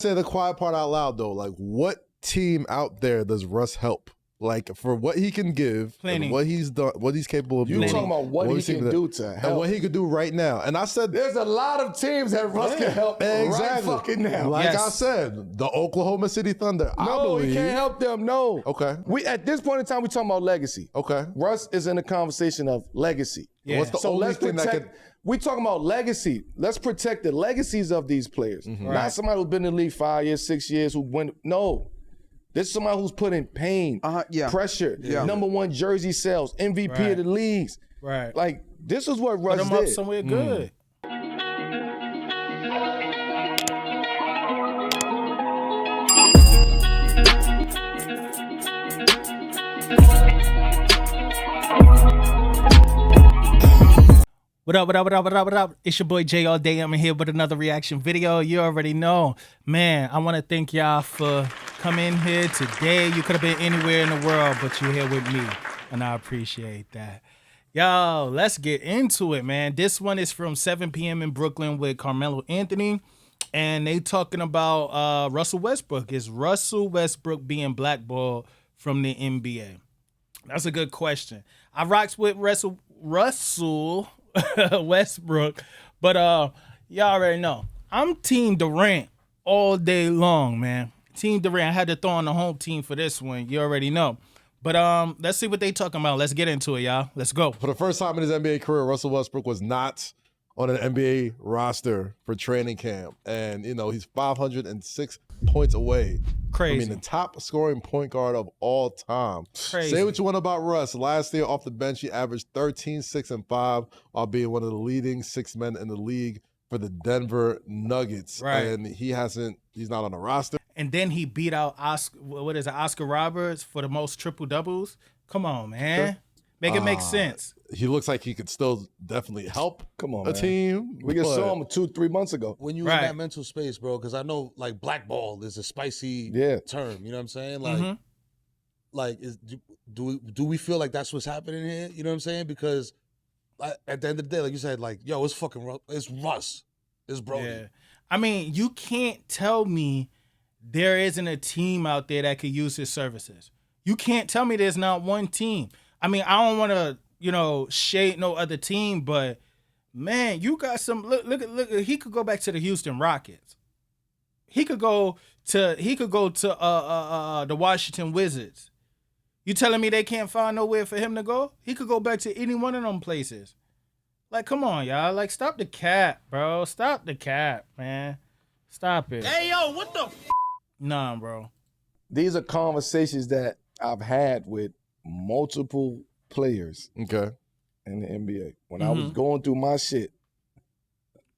Say the quiet part out loud though. Like, what team out there does Russ help? Like, for what he can give, and what he's done, what he's capable of doing. You talking about what he can do to help. And what he could do right now. And I said, there's a lot of teams that Russ can help right fucking now. Like I said, the Oklahoma City Thunder. No, he can't help them. No. Okay. We at this point in time, we talking about legacy. Okay. Russ is in the conversation of legacy. Yeah. What's the only thing that could... We talking about legacy. Let's protect the legacies of these players. Not somebody who's been in the league 5 years, 6 years, who went. No. This is somebody who's put in pain, pressure, #1 jersey sales, MVP of the leagues. Right. Like, this is what Russ did. Put him up somewhere good. What up? It's your boy Jay all day. I'm here with another reaction video. You already know. Man, I want to thank y'all for coming here today. You could have been anywhere in the world, but you're here with me, and I appreciate that. Yo, let's get into it, man. This one is from 7 p.m. in Brooklyn with Carmelo Anthony, and they talking about Russell Westbrook. Is Russell Westbrook being blackballed from the NBA? That's a good question. I rocks with Russell Westbrook, but y'all already know I'm Team Durant all day long, man. Team Durant. I had to throw on the home team for this one. You already know. But let's see what they talking about. Let's get into it, y'all. Let's go. For the first time in his NBA career, Russell Westbrook was not on an NBA roster for training camp, and you know he's 506 points away. Crazy. I mean, the top scoring point guard of all time. Crazy. Say what you want about Russ. Last year off the bench, he averaged 13, 6, and 5, while being one of the leading 6 men in the league for the Denver Nuggets. Right. And he's not on the roster. And then he beat out Oscar Roberts for the most triple doubles. Come on, man. Make it make sense. He looks like he could still definitely help a team. We just saw him 2-3 months ago. When you in that mental space, bro, because I know like blackball is a spicy term. You know what I'm saying? Like, do we feel like that's what's happening here? You know what I'm saying? Because at the end of the day, like you said, like, yo, it's Russ. It's Brody. Yeah. I mean, you can't tell me there isn't a team out there that could use his services. You can't tell me there's not one team. I mean, I don't want to, shade no other team, but man, you got some. Look. He could go back to the Houston Rockets. He could go to the Washington Wizards. You telling me they can't find nowhere for him to go? He could go back to any one of them places. Like, come on, y'all. Like, stop the cap, bro. Stop the cap, man. Stop it. Hey, yo, what the Nah, bro. These are conversations that I've had with multiple players in the NBA. When I was going through my shit,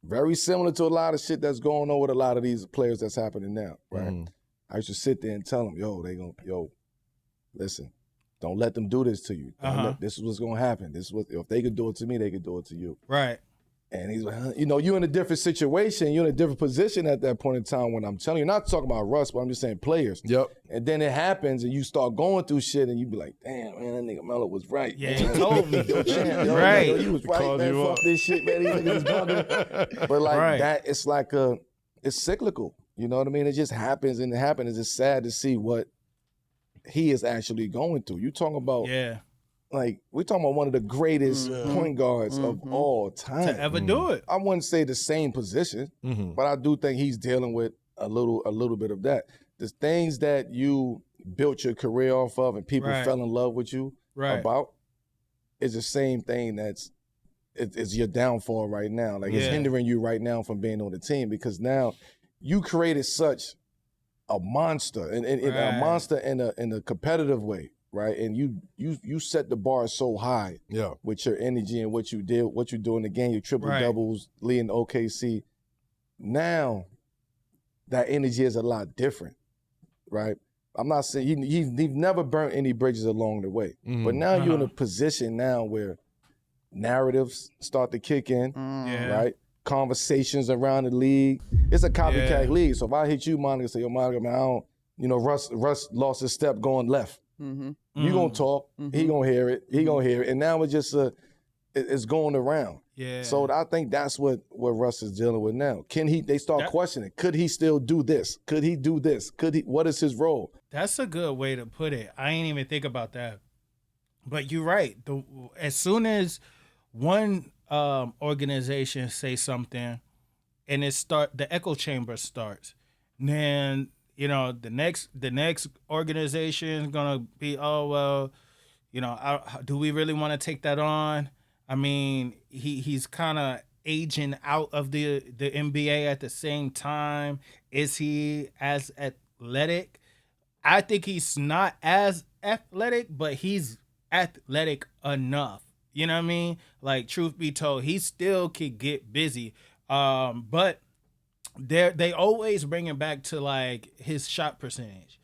very similar to a lot of shit that's going on with a lot of these players that's happening now, right? I used to sit there and tell them, listen, don't let them do this to you. This is what's going to happen. If they could do it to me, they could do it to you. Right. And he's like, you're in a different situation. You're in a different position at that point in time when I'm telling you. Not talking about Russ, but I'm just saying players. Yep. And then it happens and you start going through shit and you be like, damn, man, that nigga Melo was right. Yeah, he told me. Right. He was right, man. Fuck this shit, man. These niggas bugging. But like that, it's like it's cyclical. You know what I mean? It just happens and it happens. It's just sad to see what he is actually going through. You talking about like, we're talking about one of the greatest point guards of all time. To ever do it. I wouldn't say the same position, but I do think he's dealing with a little bit of that. The things that you built your career off of and people fell in love with you about is the same thing it's your downfall right now. Like, it's hindering you right now from being on the team because now you created such a monster, and a monster in a competitive way. Right, and you set the bar so high, with your energy and what you did, what you do in the game, your triple doubles, leading OKC. Now, that energy is a lot different, right? I'm not saying you've never burnt any bridges along the way, but now you're in a position now where narratives start to kick in, right? Conversations around the league. It's a copycat league. So if I hit you, Monica, say, yo, Monica, man, Russ lost his step going left. You gonna talk, he gonna hear it, and now it's just is going around. Yeah. So I think that's what Russ is dealing with now. They start questioning, could he still do this? Could he do this? What is his role? That's a good way to put it. I ain't even think about that. But you're right. As soon as one organization say something and the echo chamber starts, then the next organization is gonna be, oh well, do we really want to take that on? I mean, he's kind of aging out of the NBA at the same time. Is he as athletic? I think he's not as athletic, but he's athletic enough. You know what I mean? Like, truth be told, he still could get busy. But they always bring it back to like his shot percentage.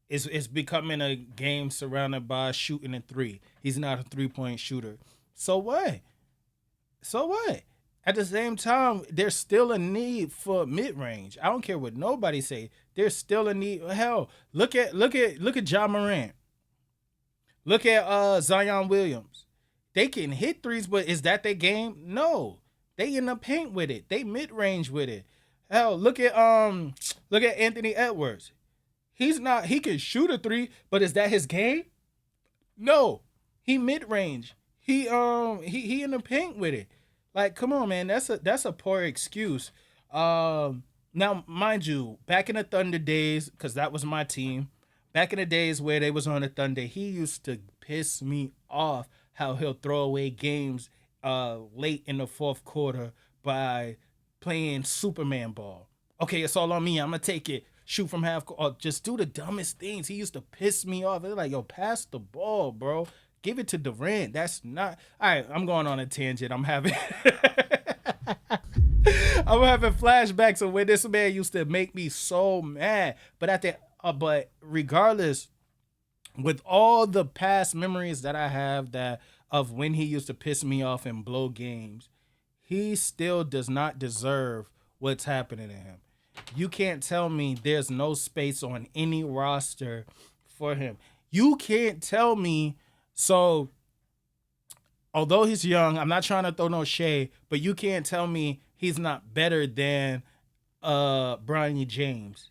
It's becoming a game surrounded by shooting a three. He's not a 3-point shooter. So what? At the same time, there's still a need for mid-range. I don't care what nobody say. There's still a need. Hell, look at Ja Morant. Look at Zion Williams. They can hit threes, but is that their game? No. They in the paint with it. They mid-range with it. Hell, look at Anthony Edwards. He can shoot a three, but is that his game? No. He mid-range. He in the paint with it. Like, come on, man. That's a poor excuse. Now, mind you, back in the Thunder days, because that was my team, back in the days where they was on the Thunder, he used to piss me off how he'll throw away games late in the fourth quarter by playing Superman ball. Okay, it's all on me. I'm going to take it. Shoot from half court. Or just do the dumbest things. He used to piss me off. It's like, yo, pass the ball, bro. Give it to Durant. That's not... All right, I'm going on a tangent. I'm having flashbacks of when this man used to make me so mad. But regardless, with all the past memories that I have of when he used to piss me off and blow games, he still does not deserve what's happening to him. You can't tell me there's no space on any roster for him. You can't tell me. So, although he's young, I'm not trying to throw no shade, but you can't tell me he's not better than Bronny James.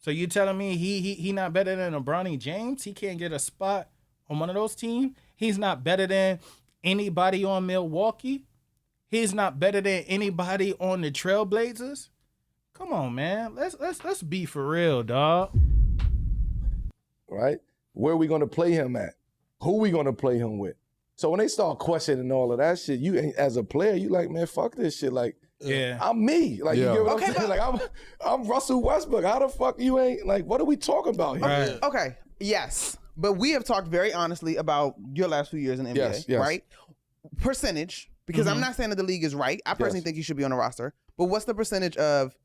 So you telling me he not better than a Bronny James? He can't get a spot on one of those teams? He's not better than anybody on Milwaukee? He's not better than anybody on the Trailblazers? Come on, man. Let's be for real, dog. Right? Where are we going to play him at? Who are we going to play him with? So when they start questioning all of that shit, you as a player, you like, man, fuck this shit. Like, yeah, I'm me. Like, you get what I'm saying? Like, I'm Russell Westbrook. How the fuck you ain't, like, what are we talking about here? Right. Okay, yes. But we have talked very honestly about your last few years in the NBA, yes. right? Percentage, because I'm not saying that the league is right. I personally think you should be on a roster. But what's the percentage of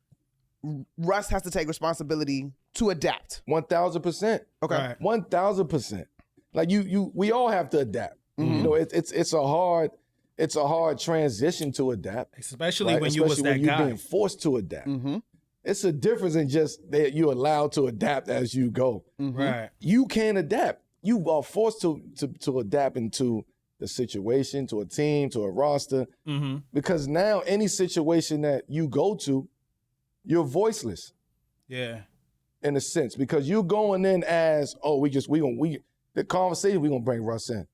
Russ has to take responsibility to adapt? 1,000%. Okay. Right. 1,000%. Like we all have to adapt. Mm-hmm. You know, it's a hard transition to adapt, especially right? when you was that when guy. You're being forced to adapt. Mm-hmm. It's a difference in just that you're allowed to adapt as you go. Mm-hmm. Right. You can't adapt. You are forced to adapt into the situation, to a team, to a roster, because now any situation that you go to, you're voiceless. Yeah. In a sense, because you're going in as, the conversation, we're gonna bring Russ in.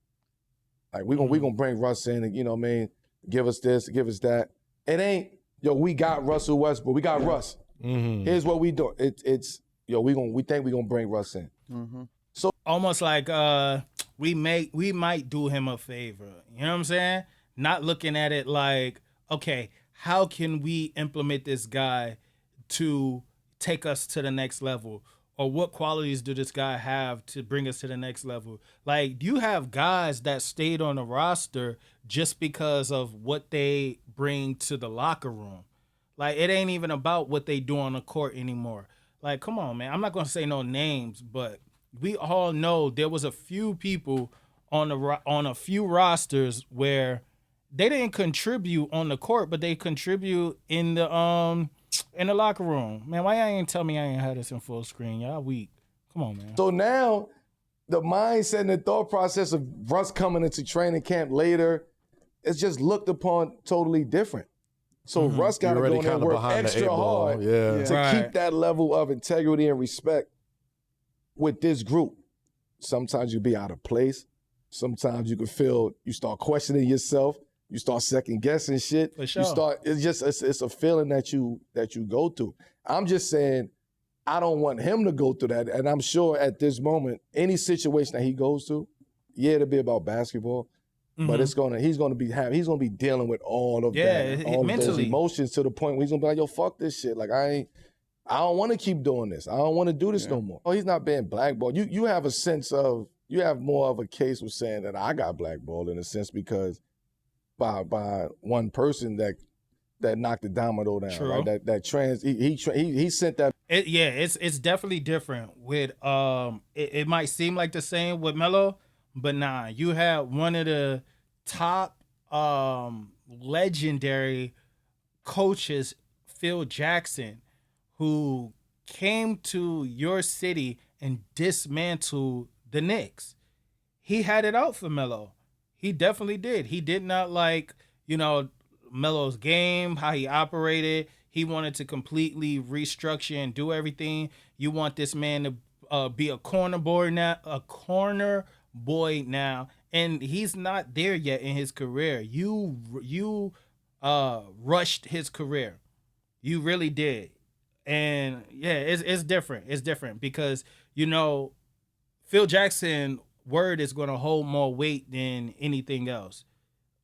Like we gonna bring Russ in and, you know what I mean, give us this, give us that. It ain't, we got Russell Westbrook, we got Russ. Here's what we do. It's we think we're gonna bring Russ in. So almost like we might do him a favor. You know what I'm saying? Not looking at it like, okay, how can we implement this guy to take us to the next level? Or what qualities do this guy have to bring us to the next level? Like, you have guys that stayed on the roster just because of what they bring to the locker room. Like, it ain't even about what they do on the court anymore. Like, come on, man. I'm not going to say no names, but we all know there was a few people on a few rosters where they didn't contribute on the court, but they contribute in the locker room. Man, why y'all ain't tell me I ain't had this in full screen? Y'all weak. Come on, man. So now the mindset and the thought process of Russ coming into training camp later, it's just looked upon totally different. So Russ got to go in there and work extra hard to keep that level of integrity and respect with this group. Sometimes you be out of place. Sometimes you can feel, you start questioning yourself. You start second guessing shit. For sure. It's a feeling that you go through. I'm just saying, I don't want him to go through that. And I'm sure at this moment, any situation that he goes to, it'll be about basketball. But he's gonna be dealing with all of that, all of those emotions to the point where he's gonna be like, yo, fuck this shit. Like I don't want to keep doing this. I don't want to do this no more. Oh, he's not being blackballed. You have a sense of, you have more of a case with saying that I got blackballed in a sense because by one person that knocked the domino down. True. Right? He sent that. It's definitely different with it might seem like the same with Melo. But nah, you had one of the top legendary coaches, Phil Jackson, who came to your city and dismantled the Knicks. He had it out for Melo. He definitely did. He did not like, Melo's game, how he operated. He wanted to completely restructure and do everything. You want this man to be a corner boy now, and he's not there yet in his career. You rushed his career. You really did. And it's different. It's different because Phil Jackson word is going to hold more weight than anything else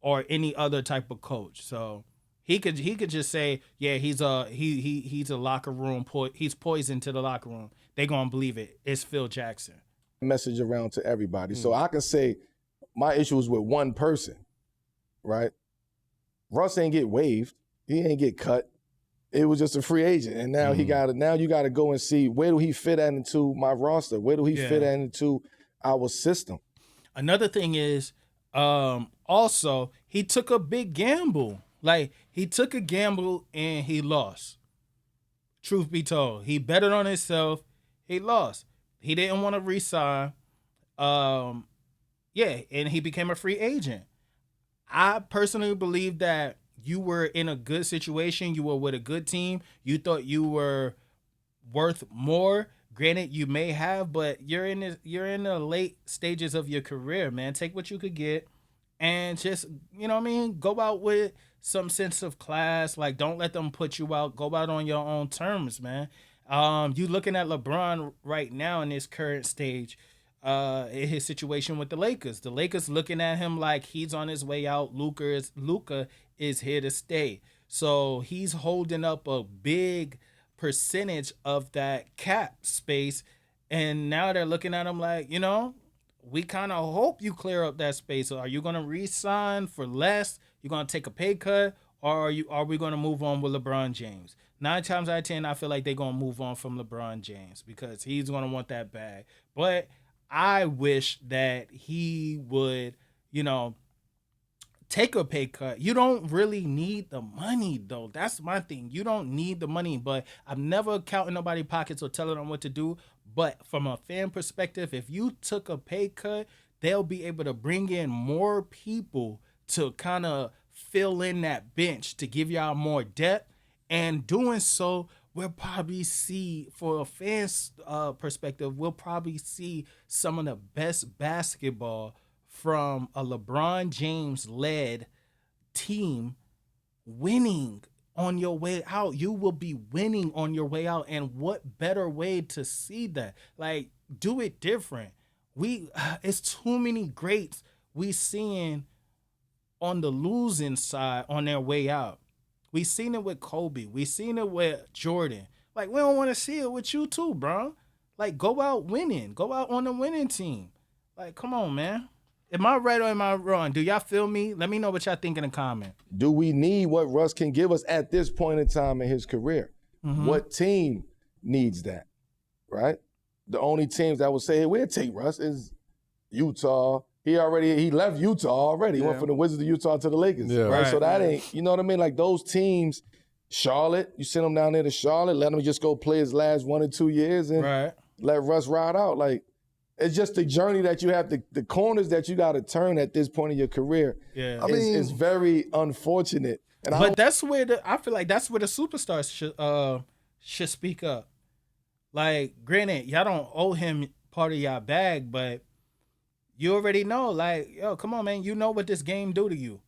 or any other type of coach. So he could just say, he's a locker room he's poison to the locker room. They're going to believe it. It's Phil Jackson. Message around to everybody. So I can say my issue was with one person, right? Russ ain't get waived. He ain't get cut. It was just a free agent. And now you got to go and see, where do he fit into my roster? Where do he fit into our system? Another thing is, also, he took a big gamble. Like, he took a gamble and he lost. Truth be told. He betted on himself. He lost. He didn't want to re-sign. And he became a free agent. I personally believe that you were in a good situation. You were with a good team. You thought you were worth more. Granted, you may have, but you're in the late stages of your career, man. Take what you could get and just, go out with some sense of class. Like, don't let them put you out. Go out on your own terms, man. You looking at LeBron right now in his current stage, in his situation with the Lakers. The Lakers looking at him like he's on his way out. Luka is here to stay. So he's holding up a big percentage of that cap space. And now they're looking at him like, we kind of hope you clear up that space. So are you going to re-sign for less? You're going to take a pay cut? Or are we going to move on with LeBron James? 9 times out of 10, I feel like they're going to move on from LeBron James because he's going to want that bag. But I wish that he would, take a pay cut. You don't really need the money, though. That's my thing. You don't need the money. But I'm never counting nobody's pockets or telling them what to do. But from a fan perspective, if you took a pay cut, they'll be able to bring in more people to kind of fill in that bench to give y'all more depth. And doing so, we'll probably see, for a fan's perspective, we'll probably see some of the best basketball from a LeBron James-led team winning on your way out. You will be winning on your way out. And what better way to see that? Like, do it different. It's too many greats we seeing on the losing side on their way out. We seen it with Kobe. We seen it with Jordan. Like, we don't want to see it with you too, bro. Like, go out winning. Go out on the winning team. Like, come on, man. Am I right or am I wrong? Do y'all feel me? Let me know what y'all think in the comment. Do we need what Russ can give us at this point in time in his career? Mm-hmm. What team needs that, right? The only teams that would say, hey, we'll take Russ is Utah. He left Utah already. He went from the Wizards of Utah to the Lakers. Yeah. Right? So that ain't, you know what I mean? Like those teams, Charlotte, you send him down there to Charlotte, let him just go play his last 1 or 2 years and let Russ ride out. Like, It's just the journey that you have, the corners that you got to turn at this point in your career. Yeah, I mean, it's very unfortunate. And but that's where I feel like that's where the superstars should speak up. Like, granted, y'all don't owe him part of y'all bag, but you already know, like, yo, come on, man, you know what this game do to you.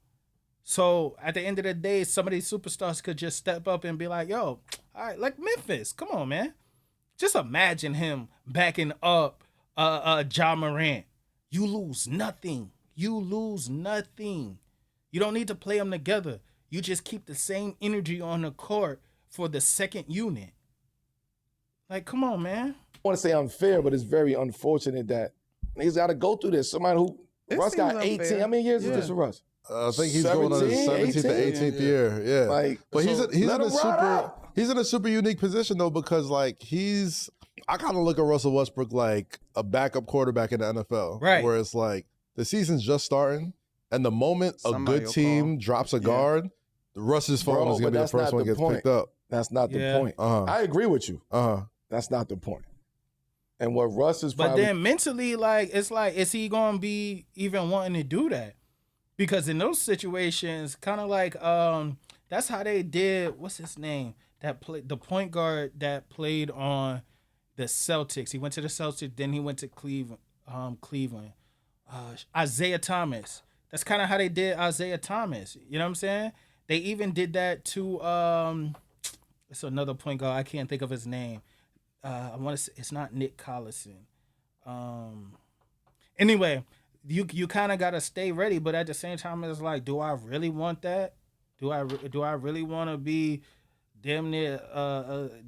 So at the end of the day, some of these superstars could just step up and be like, yo, all right, like Memphis, come on, man. Just imagine him backing up Ja Morant. You lose nothing. You lose nothing. You don't need to play them together. You just keep the same energy on the court for the second unit. Like, come on, man. I want to say unfair, but it's very unfortunate that he's got to go through this. Somebody who Russ got 18. Unfair. How many years is this for Russ? I think he's going on his 17th to 18th year. Yeah. Like, but so he's in a super unique position though, because like I kind of look at Russell Westbrook like a backup quarterback in the NFL. Right. Where it's like the season's just starting, and the moment Somebody a good team drops a guard, Russ's phone is going to be the first one that gets picked up. That's not the point. I agree with you. That's not the point. And what Russ is But then mentally, like, it's like, is he going to be even wanting to do that? Because in those situations, kind of like, that's how they did, what's his name? The point guard that played on the Celtics. He went to the Celtics, then he went to Cleveland. Isaiah Thomas. That's kind of how they did Isaiah Thomas. You know what I'm saying? They even did that to it's another point guard. I can't think of his name. I want to say it's not Nick Collison. Anyway, you kind of got to stay ready, but at the same time, it's like, do I really want that? Do I really want to be damn near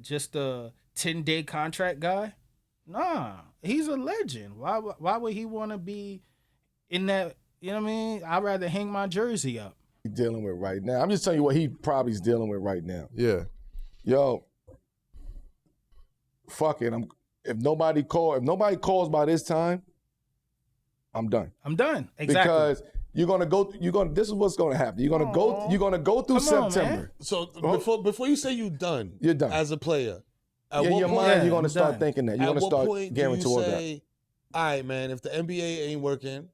just a 10-day contract guy? Nah, he's a legend. Why would he want to be in that? You know what I mean? I'd rather hang my jersey up. He's dealing with right now. I'm just telling you what he probably is dealing with right now. Yeah. Yo, fuck it. If nobody calls by this time, I'm done. Exactly. Because this is what's gonna happen. You're gonna go through September. Man. So before you say you're done as a player, in your mind you're gonna start thinking that. You're gonna start gearing towards that. All right, man, if the NBA ain't working,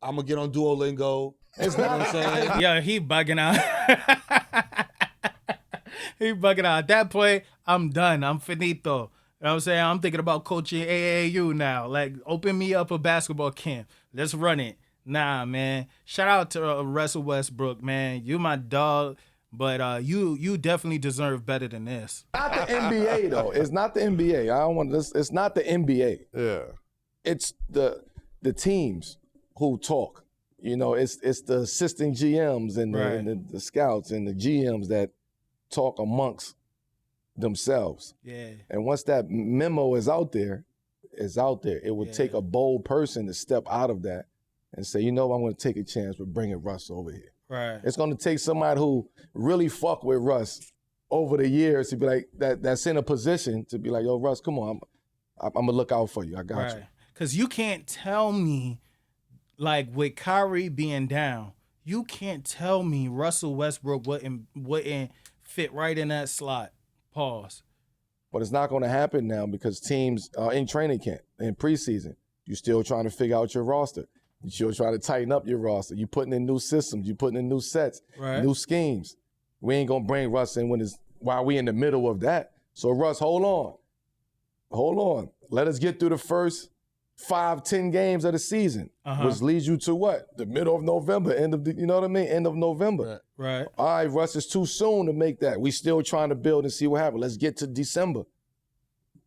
I'm gonna get on Duolingo. It's not what I'm saying. Yeah, he bugging out. He bugging out. At that point, I'm done. I'm finito. You know what I'm saying? I'm thinking about coaching AAU now. Like, open me up a basketball camp. Let's run it. Nah, man. Shout out to Russell Westbrook, man. You my dog, but you definitely deserve better than this. Not the NBA though. It's not the NBA. I don't want this. It's not the NBA. Yeah. It's the teams who talk. You know, it's the assistant GMs and the scouts and the GMs that talk amongst themselves. Yeah. And once that memo is out there. It would take a bold person to step out of that and say, you know, I'm going to take a chance with bringing Russ over here. Right. It's going to take somebody who really fuck with Russ over the years to be like, that's in a position to be like, yo, Russ, come on, I'm going to look out for you. I got you. Because you can't tell me, like, with Kyrie being down, you can't tell me Russell Westbrook wouldn't fit right in that slot. Pause. But it's not going to happen now because teams are in training camp, in preseason. You're still trying to figure out your roster. You're still trying to tighten up your roster. You're putting in new systems. You're putting in new sets, new schemes. We ain't going to bring Russ in while we in the middle of that. So, Russ, hold on. Let us get through the first 5-10 games of the season, which leads you to what? The middle of November, end of November. Right. All right, Russ, it's too soon to make that. We still trying to build and see what happens. Let's get to December.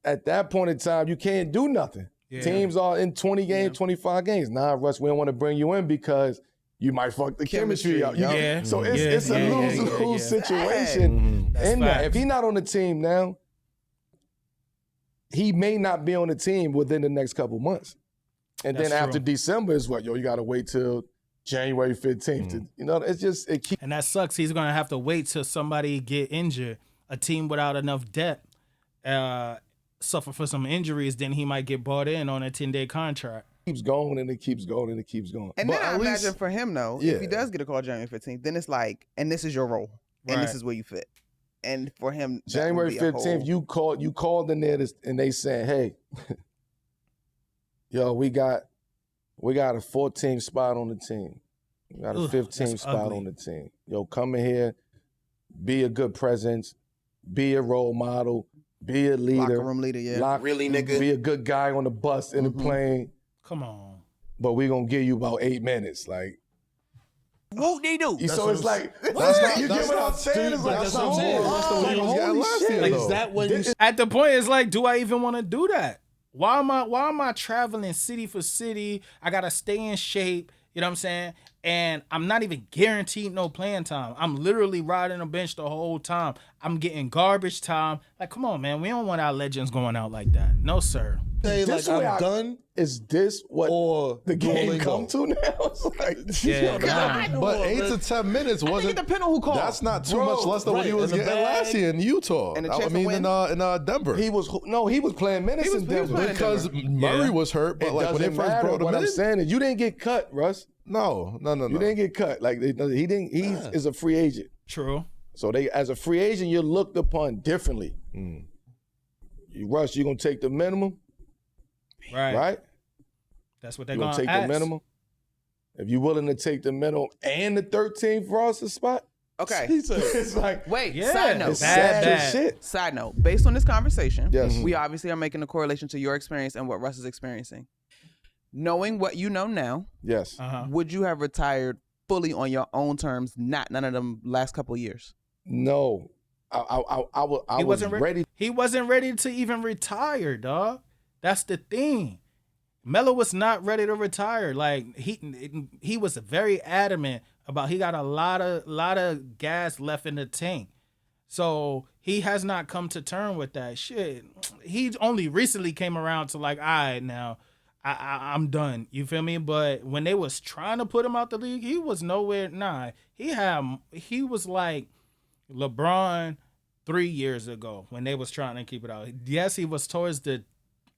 At that point in time, you can't do nothing. Yeah. Teams are in 20 games, 25 games. Nah, Russ, we don't want to bring you in because you might fuck the chemistry up. Yeah. So it's a lose-lose situation in that. If he's not on the team now, he may not be on the team within the next couple months. And then after December is what? You got to wait till January 15th. It's just – And that sucks. He's going to have to wait till somebody get injured. A team without enough depth suffer for some injuries, then he might get brought in on a 10-day contract. Keeps going and it keeps going and it keeps going. And then I imagine for him, though, if he does get a call January 15th, then it's like, and this is your role. And this is where you fit. And for him, January 15th, you called in there and they said, hey, Yo, we got a 14th spot on the team. We got a 15th spot on the team. Yo, come in here, be a good presence, be a role model, be a leader. Locker room leader, yeah. Really, nigga? Be a good guy on the bus, in the plane. Come on. But we gonna give you about 8 minutes. Like, Whoop they do. so it's like, you get what I'm saying? It's like, that's what I'm saying. That's the way he was getting last year, Like, though. is that when you At the point, it's like, do I even want to do that? Why am I traveling city for city? I gotta stay in shape. You know what I'm saying? And I'm not even guaranteed no playing time. I'm literally riding a bench the whole time. I'm getting garbage time. Like, come on, man. We don't want our legends going out like that. No, sir. say like I'm done? Is this what Or the game Duolingo? come to now? It's like, Yeah, nah. But 8 to 10 minutes I think wasn't. it depends on who called. That's not too Bro, much less than what he right, was in the getting bag. last year in Utah. And a I chance to mean, win? in Denver. he was playing minutes in Denver. playing Because Murray Yeah. was hurt, but It like when they doesn't first matter. brought him What in, I'm saying is, you didn't get cut, Russ. no. You didn't get cut. Like he didn't. He is a free agent. True. So as a free agent, you're looked upon differently. Russ, you gonna take the minimum, right? That's what they're You going gonna to take the minimum. If you're willing to take the minimum and the 13th roster spot, Okay. it's like Wait, Yeah. side note. it's Bad, sad bad. as shit. Side note. Based on this conversation, Yes. we obviously are making a correlation to your experience and what Russ is experiencing. Knowing what you know now, Yes. would you have retired fully on your own terms, not none of them last couple years? No. I was ready. He wasn't ready to even retire, dog. That's the thing. Melo was not ready to retire. Like he was very adamant about he got a lot of gas left in the tank. So he has not come to terms with that shit. He only recently came around to like, all right, now I'm done. You feel me? But when they was trying to put him out the league, he was nowhere. Nah, he was like LeBron 3 years ago when they was trying to keep it out. Yes, he was towards the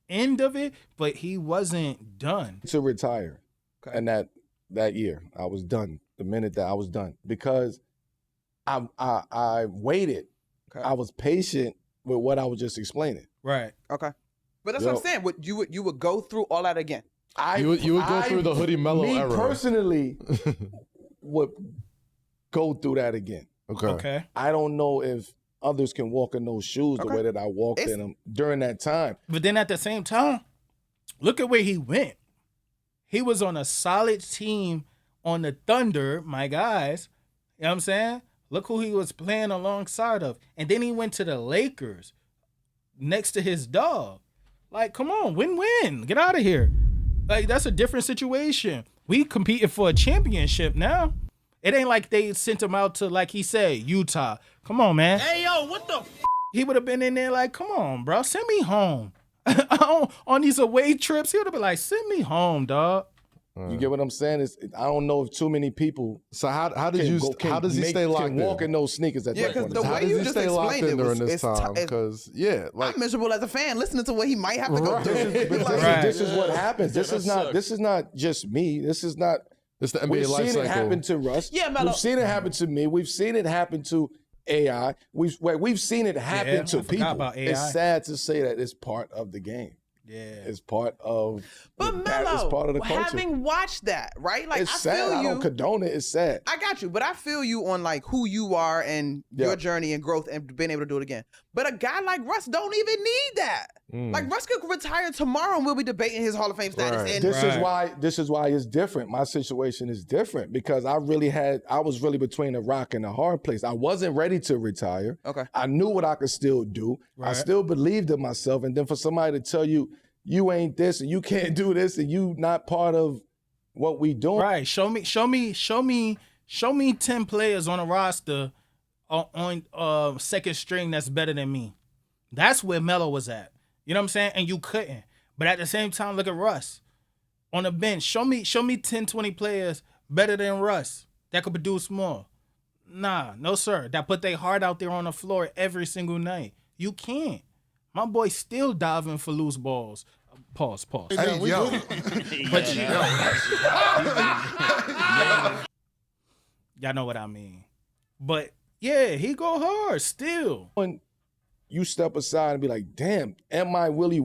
end of it, but he wasn't done. To retire. And that year, I was done. The minute that I was done. Because I waited. Okay. I was patient with what I was just explaining. Right. Okay. But that's what I'm saying. You would go through all that again. You would go through the Hoodie Melo me era. Personally would go through that again. Okay. I don't know if others can walk in those shoes the way that I walked in them during that time. But then at the same time, look at where he went. He was on a solid team on the Thunder, my guys. You know what I'm saying? Look who he was playing alongside of. And then he went to the Lakers next to his dog. Like, come on, win-win. Get out of here. Like, that's a different situation. We competing for a championship now. It ain't like they sent him out to, like he said, Utah. Come on, man. Hey, yo, what the He would have been in there like, come on, bro, send me home. On these away trips, he would have been like, send me home, dog. You get what I'm saying? I don't know if too many people. So how does he stay locked in? Can walk in those sneakers at that because point. the How way does you he just stay locked explained in it during was this time? Because I'm miserable as a fan listening to what he might have to go through. This is what happens. This is not just me. This is not. it's the NBA We've life seen cycle. it happen to Russ. Yeah, Melo. We've seen it happen to me. We've seen it happen to AI. We've seen it happen Yeah, to I forgot people. about AI. It's sad to say that it's part of the game. Yeah. It's part of. But it's Melo, part of the culture. having watched that, right? Like, It's I sad. feel I you. don't condone it. It's sad. I got you, but I feel you on like who you are and your journey and growth and being able to do it again. But a guy like Russ don't even need that. Like Russ could retire tomorrow and we'll be debating his Hall of Fame status. Right. And This is why it's different. My situation is different because I was really between a rock and a hard place. I wasn't ready to retire. Okay. I knew what I could still do. I Right. still believed in myself. And then for somebody to tell you, you ain't this and you can't do this and you not part of what we doing. Right. Show me 10 players on a roster on second string that's better than me. That's where Melo was at. You know what I'm saying? And you couldn't. But at the same time, look at Russ. On the bench, show me 10, 20 players better than Russ that could produce more. Nah, no sir. That put their heart out there on the floor every single night. You can't. My boy still diving for loose balls. Pause. Hey, yo. But y'all know what I mean. But yeah, he go hard still. When you step aside and be like, damn, am I really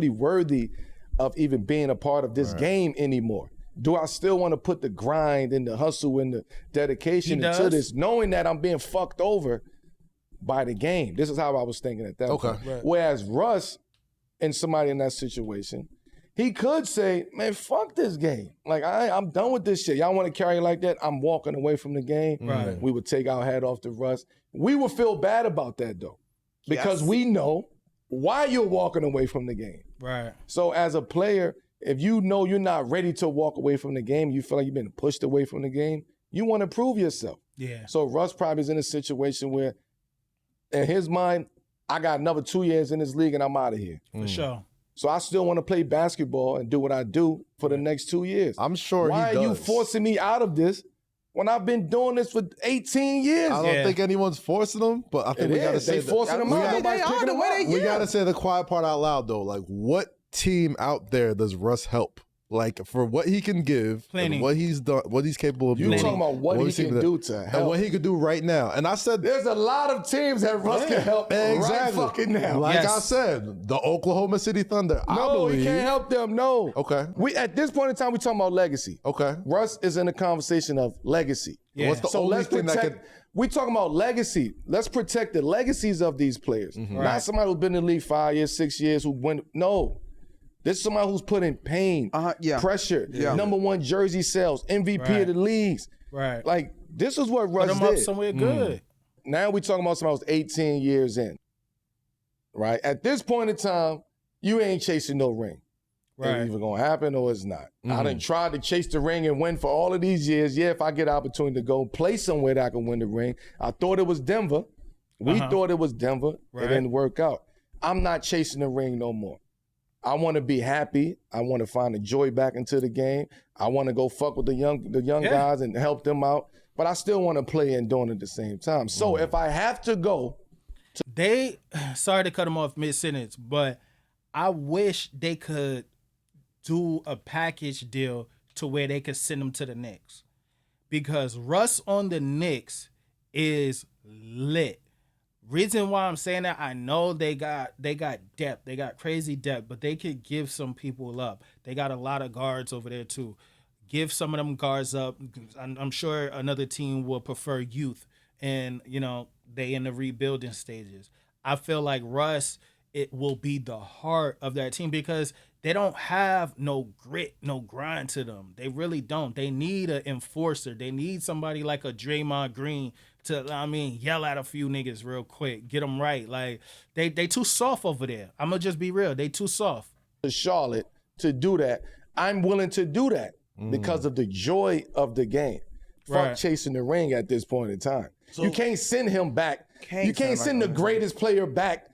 worthy of even being a part of this game anymore. Do I still want to put the grind and the hustle and the dedication into this, knowing that I'm being fucked over by the game? This is how I was thinking at that point. Right. Whereas Russ and somebody in that situation, he could say, man, fuck this game. Like, I'm done with this shit. Y'all want to carry it like that? I'm walking away from the game. Right. We would take our hat off to Russ. We would feel bad about that, though, because we know why you're walking away from the game. Right. So as a player, if you know you're not ready to walk away from the game, you feel like you've been pushed away from the game, you want to prove yourself. Yeah. So Russ probably is in a situation where, in his mind, I got another 2 years in this league and I'm out of here. For sure. So I still want to play basketball and do what I do for the next 2 years. I'm sure Why are you forcing me out of this when I've been doing this for 18 years? I don't think anyone's forcing them, but I think we got to say forcing them out. We got to say the quiet part out loud, though. Like, what team out there does Russ help? Like, for what he can give, and what he's done, what he's capable of doing. You're talking about what he can do to help. And what he could do right now. And I said, there's a lot of teams that Russ can help right fucking now. Like I said, the Oklahoma City Thunder. No, he can't help them, no. Okay. At this point in time, we're talking about legacy. Okay. Russ is in the conversation of legacy. Yeah. What's the only thing that can... We're talking about legacy. Let's protect the legacies of these players. Mm-hmm. Not somebody who's been in the league 5 years, 6 years, who went, no. This is somebody who's put in pain, pressure, #1 jersey sales, MVP of the leagues. Right. Like, this is what Russ did. Put him up somewhere good. Now we're talking about somebody who's 18 years in. Right? At this point in time, you ain't chasing no ring. Right. It's either going to happen or it's not. I done tried to chase the ring and win for all of these years. Yeah, if I get an opportunity to go play somewhere that I can win the ring. I thought it was Denver. We thought it was Denver. Right. It didn't work out. I'm not chasing the ring no more. I want to be happy. I want to find the joy back into the game. I want to go fuck with the young guys and help them out. But I still want to play and do it at the same time. So if I have to go. Sorry to cut him off mid-sentence, but I wish they could do a package deal to where they could send him to the Knicks. Because Russ on the Knicks is lit. Reason why I'm saying that, I know they got depth. They got crazy depth, but they could give some people up. They got a lot of guards over there too. Give some of them guards up. I'm sure another team will prefer youth, and they in the rebuilding stages. I feel like Russ, it will be the heart of that team because they don't have no grit, no grind to them. They really don't. They need an enforcer. They need somebody like a Draymond Green to, yell at a few niggas real quick, get them right. Like, they too soft over there. I'm going to just be real. They too soft. To Charlotte to do that, I'm willing to do that because of the joy of the game. Fuck chasing the ring at this point in time. So, you can't send him back. You can't send the greatest player back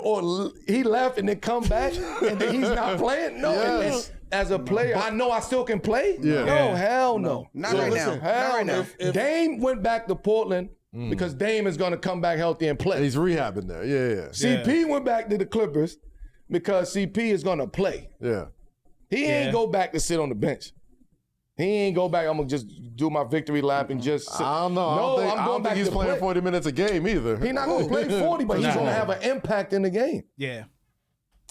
or he left and then come back and then he's not playing. No, as a player, I know I still can play. Yeah. No, hell no. Not right now. Hell no. Dame went back to Portland because Dame is going to come back healthy and play. He's rehabbing there. Yeah. CP went back to the Clippers because CP is going to play. Yeah. He ain't go back to sit on the bench. He ain't go back, I'm going to just do my victory lap and just sit. I don't know. I don't think he's playing 40 minutes a game either. He's not going to play 40, but he's going to have an impact in the game. Yeah.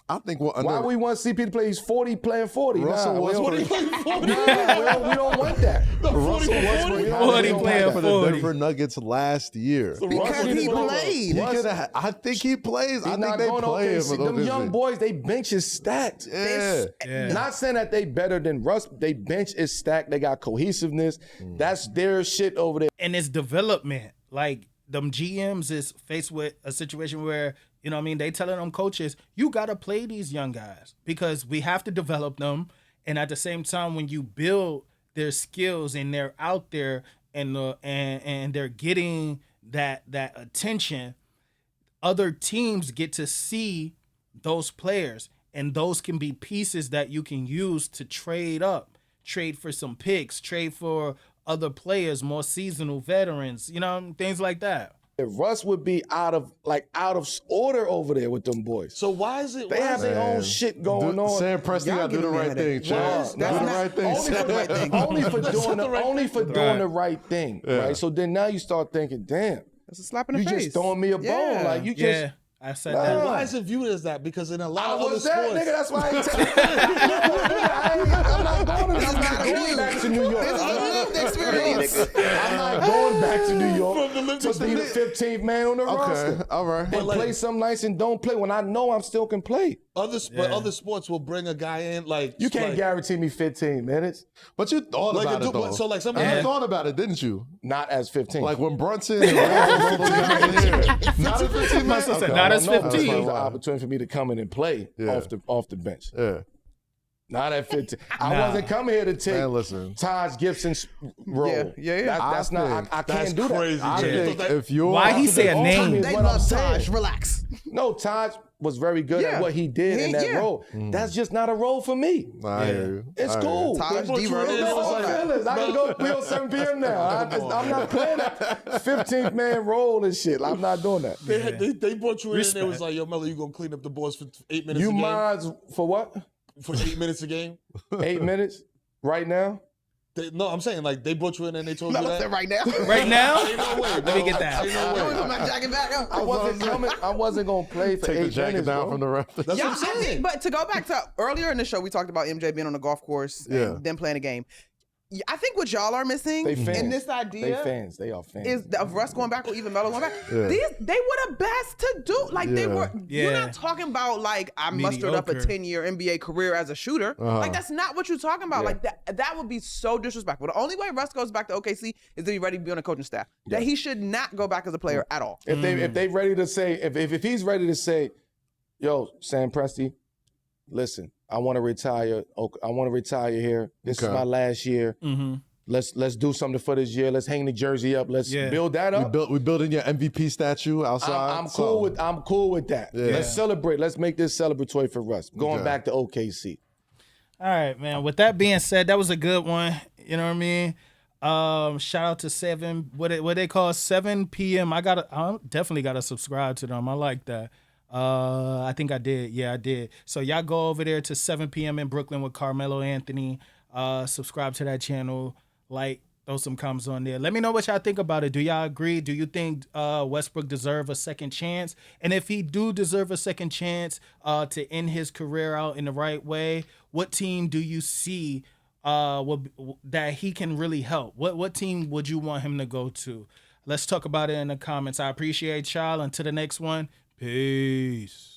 I think why we want CP to play? He's 40 playing 40. Russell Westbrook. We don't want that. Russell Westbrook 40 playing 40 for the Denver Nuggets last year. Because he played. I think he plays. I think they play him. Them young boys, they bench is stacked. Yeah. Not saying that they better than Russ. They bench is stacked. They got cohesiveness. That's their shit over there. And it's development. Like, them GMs is faced with a situation where, they telling them coaches, you got to play these young guys because we have to develop them. And at the same time, when you build their skills and they're out there and they're getting that attention, other teams get to see those players, and those can be pieces that you can use to trade up, trade for some picks, trade for other players, more seasonal veterans, things like that. If Russ would be out of order over there with them boys. So why is it? They have their own shit going on. Sam Preston got to do the right thing. Do the right thing. Only for doing the right thing, right? So then now you start thinking, damn, that's a slap in the face. You just throwing me a bone, like you just. I said that. Why is it viewed as that? Because in a lot of other that, sports, nigga, that's why I'm not going back to New York. This is a lived experience. I'm not going back to New York to be the 15th man on the roster. Okay, all right. And play some nights and don't play when I know I'm still can play. Other sports will bring a guy in like you can't guarantee me 15 minutes. But you thought about it though. So like you thought about it, didn't you? Not as 15. Like when Brunson and Randall rolled together here. Not as 15 minutes. Not as 15. It was an opportunity for me to come in and play off the bench. Yeah. Not at 15. I wasn't coming here to take Taj Gibson's role. Yeah. That's not. I can't do crazy. that. I think if you're Why he say a name? They love Taj. Relax. No, Taj was very good at what he did in that role. That's just not a role for me. I hear you. It's cool. Taj, I can go play on 7 p.m. now. I'm not playing that 15th man role and shit. I'm not doing that. They brought you in and it was like, yo, Melo, you gonna clean up the boards for 8 minutes a game? You minds for what? For 8 minutes a game? 8 minutes? Right now? No, I'm saying like they brought you in and they told you that. Right now. Right now? Ain't no way, Let me get that. Ain't no way. Put my jacket back up. I wasn't coming. I wasn't gonna play for take 8 the jacket minutes, down bro. from the ref. That's what I'm saying. But to go back to earlier in the show, we talked about MJ being on the golf course and then playing a game. I think what y'all are missing in this idea They are fans. is of Russ going back or even Melo going back. They were the best to do. Like they were. You're not talking about like I mustered up a 10-year NBA career as a shooter. Like that's not what you're talking about. Like that would be so disrespectful. The only way Russ goes back to OKC is to be ready to be on a coaching staff. That he should not go back as a player at all. If they ready to say if he's ready to say, yo, Sam Presti, listen, I want to retire. I want to retire here. This is my last year. Let's do something for this year. Let's hang the jersey up. Let's build that up. We building your MVP statue outside. I'm cool with that. Yeah. Let's celebrate. Let's make this celebratory for Russ. Going back to OKC. All right, man. With that being said, that was a good one. You know what I mean? Shout out to 7. What they call 7 p.m. I definitely gotta subscribe to them. I like that. I think I did. Yeah, I did. So y'all go over there to 7 p.m. in Brooklyn with Carmelo Anthony. Subscribe to that channel. Like, throw some comments on there. Let me know what y'all think about it. Do y'all agree? Do you think Westbrook deserve a second chance? And if he do deserve a second chance to end his career out in the right way, what team do you see that he can really help? What team would you want him to go to? Let's talk about it in the comments. I appreciate y'all. Until the next one. Peace.